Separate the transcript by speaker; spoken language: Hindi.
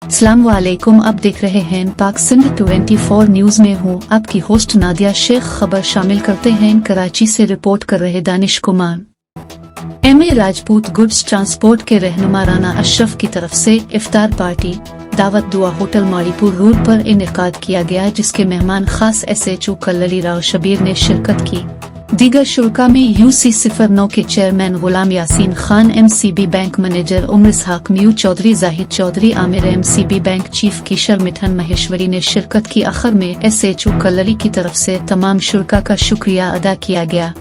Speaker 1: अस्सलाम वालेकुम। आप देख रहे हैं पाक सिंध 24 न्यूज में हूँ आपकी होस्ट नादिया शेख। खबर शामिल करते हैं। कराची से रिपोर्ट कर रहे Danish Kumar. MA Rajput goods transport के रहनुमा राना अशरफ की तरफ से इफ्तार पार्टी दावत दुआ होटल माड़ीपुर रोड पर इनेकाद किया गया, जिसके मेहमान खास SHO कल्लली राव शबीर ने शिरकत की। दीगर शुल्का में UC 09 के chairman Ghulam Yasin Khan, MCB bank manager Umar Ishaq, म्यू Chaudhary, Zahid Chaudhary, Aamir, MCB bank chief Kishar Mithan Maheshwari ने शिरकत की। आखिर में SHO कल्लली की तरफ से तमाम शुल्का का शुक्रिया अदा किया गया।